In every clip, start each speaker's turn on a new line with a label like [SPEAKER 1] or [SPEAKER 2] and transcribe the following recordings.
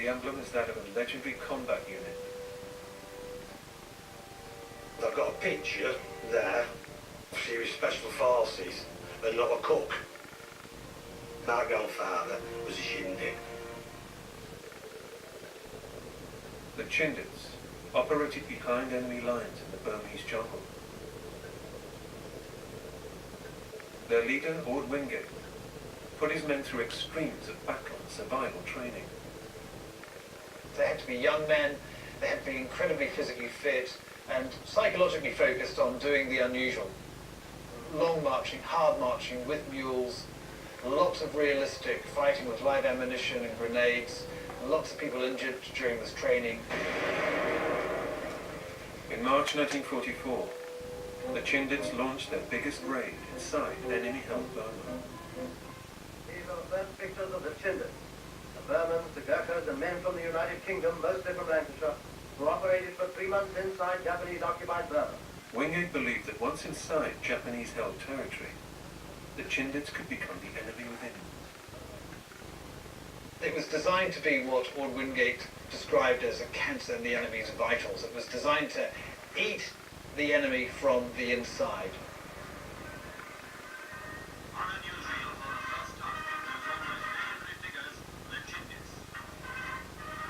[SPEAKER 1] The emblem is that of a legendary combat unit.
[SPEAKER 2] I've got a picture there. She was special forces, but not a cook. My grandfather was a Chindit.
[SPEAKER 1] The Chindits operated behind enemy lines in the Burmese jungle. Their leader, Ord Wingate, put his men through extremes of battle and survival training.
[SPEAKER 3] They had to be young men, they had to be incredibly physically fit and psychologically focused on doing the unusual. Long marching, hard marching with mules, lots of realistic fighting with live ammunition and grenades, lots of people injured during this training.
[SPEAKER 1] In March 1944, the Chindits launched their biggest raid inside enemy-held Burma.
[SPEAKER 4] These are the first pictures of the Chindits, the Burmans, the Gurkhas and men from the United Kingdom, mostly from Lancashire, who operated for 3 months inside Japanese-occupied Burma.
[SPEAKER 1] Wingate believed that once inside Japanese-held territory, the Chindits could become the enemy within.
[SPEAKER 3] It was designed to be what Ord Wingate described as a cancer in the enemy's vitals. It was designed to eat the enemy from the inside.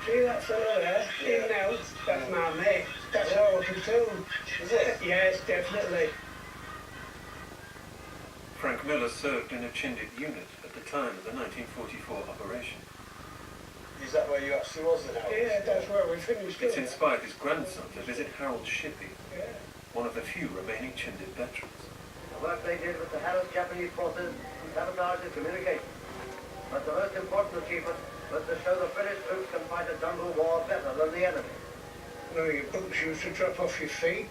[SPEAKER 5] See that fellow there? See him now? That's my mate. That's our platoon.
[SPEAKER 3] Is it?
[SPEAKER 5] Yes, definitely.
[SPEAKER 1] Frank Miller served in a Chindit unit at the time of the 1944 operation.
[SPEAKER 2] Is that where you actually was then, Harold?
[SPEAKER 5] Yeah, that's where we finished.
[SPEAKER 1] It's inspired his grandson to visit Harold Shippey,
[SPEAKER 5] Yeah.
[SPEAKER 1] one of the few remaining Chindit veterans.
[SPEAKER 4] The work they did with the harassed Japanese forces and sabotage their communication. But the most important achievement was to show the British troops can fight a jungle war better than the enemy.
[SPEAKER 5] No, your boots used to drop off your feet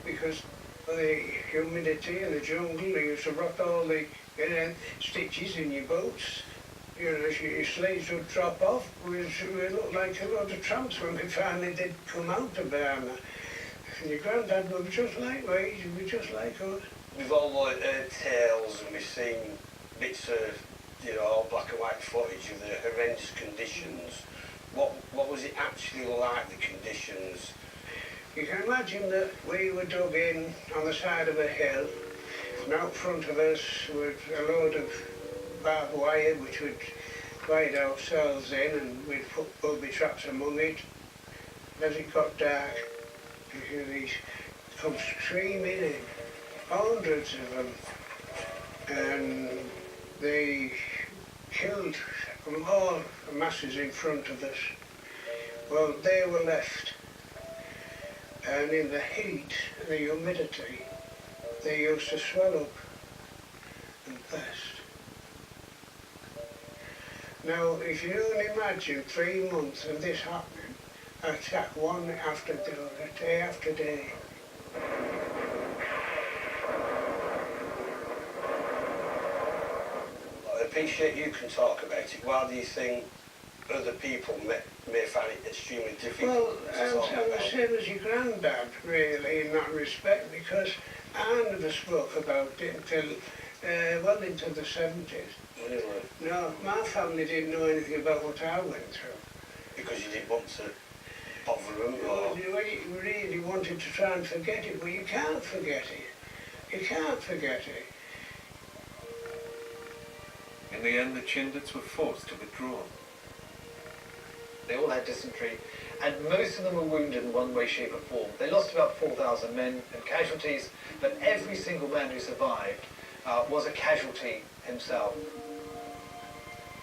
[SPEAKER 5] because of the humidity in the jungle. They used to rot all the stitches in your boots. You know, your sleeves would drop off. We looked like a lot of tramps when we finally did come out of Burma. And your granddad was just like we, he was just like us.
[SPEAKER 2] We've all heard tales and we've seen bits of, all black and white footage of the horrendous conditions. What was it actually like, the conditions?
[SPEAKER 5] You can imagine that we were dug in on the side of a hill, and out front of us was a load of barbed wire which we'd ride ourselves in, and we'd put booby traps among it. As it got dark, you hear these come streaming in, hundreds of them, and they killed them all, the masses in front of us. Well, they were left, and in the heat and the humidity, they used to swell up and burst. Now, if you can imagine 3 months of this happening, attack one after the other, day after day.
[SPEAKER 2] I appreciate you can talk about it. Why do you think other people may find it extremely difficult
[SPEAKER 5] Well,
[SPEAKER 2] to talk
[SPEAKER 5] I'm the
[SPEAKER 2] about?
[SPEAKER 5] same as your granddad, really, in that respect, because I never spoke about it until well into the 70s.
[SPEAKER 2] Really?
[SPEAKER 5] No, my family didn't know anything about what I went through.
[SPEAKER 2] Because you didn't want to bother them, or...
[SPEAKER 5] You really wanted to try and forget it, but you can't forget it. You can't forget it.
[SPEAKER 1] In the end, the Chindits were forced to withdraw.
[SPEAKER 3] They all had dysentery, and most of them were wounded in one way, shape or form. They lost about 4,000 men and casualties, but every single man who survived was a casualty himself.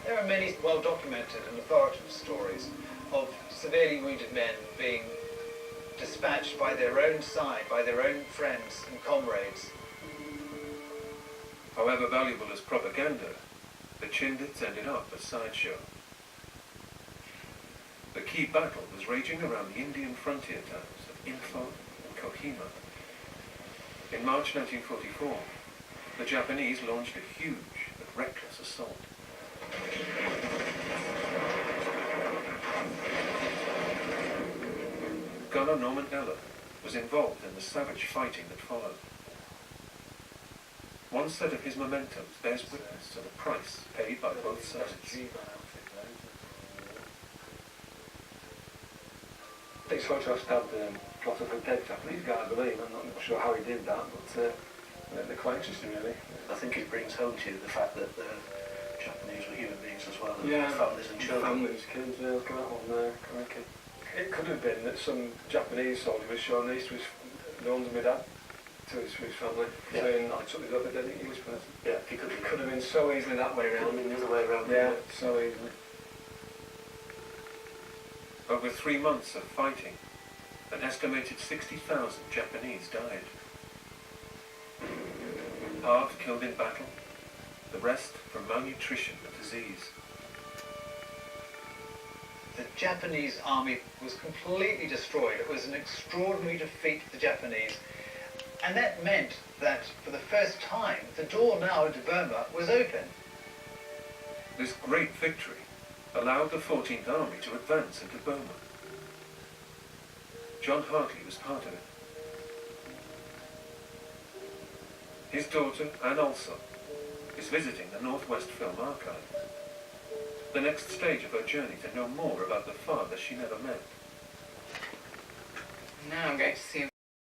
[SPEAKER 3] There are many well-documented and authoritative stories of severely wounded men being dispatched by their own side, by their own friends and comrades.
[SPEAKER 1] However valuable as propaganda, the Chindits ended up a sideshow. The key battle was raging around the Indian frontier towns of Imphal and Kohima. In March 1944, the Japanese launched a huge but reckless assault. Gunner Norman Eller was involved in the savage fighting that followed. One set of his mementos bears witness to the price paid by both sides.
[SPEAKER 6] These photographs had a lot of the dead Japanese guys, I believe. I'm not sure how he did that, but they're quite interesting, really.
[SPEAKER 7] I think it brings home to you the fact that the Japanese were human beings as well, and
[SPEAKER 6] Yeah,
[SPEAKER 7] families and children.
[SPEAKER 6] Families, kids, look at that one there. Crikey. It could have been that some Japanese soldier was showing this to his, known to my dad, to his family, saying, I took this up a dead English person.
[SPEAKER 7] Yeah, it
[SPEAKER 6] Could have been so easily that way
[SPEAKER 7] could have
[SPEAKER 6] around.
[SPEAKER 7] been the other way around.
[SPEAKER 6] Yeah, so easily.
[SPEAKER 1] Over 3 months of fighting, an estimated 60,000 Japanese died. Half killed in battle, the rest from malnutrition and disease.
[SPEAKER 3] The Japanese army was completely destroyed. It was an extraordinary defeat for the Japanese. And that meant that for the first time, the door now into Burma was open.
[SPEAKER 1] This great victory allowed the 14th Army to advance into Burma. John Hartley was part of it. His daughter, Anne also, is visiting the Northwest Film Archive. The next stage of her journey to know more about the father she never met.
[SPEAKER 8] Now I'm going to see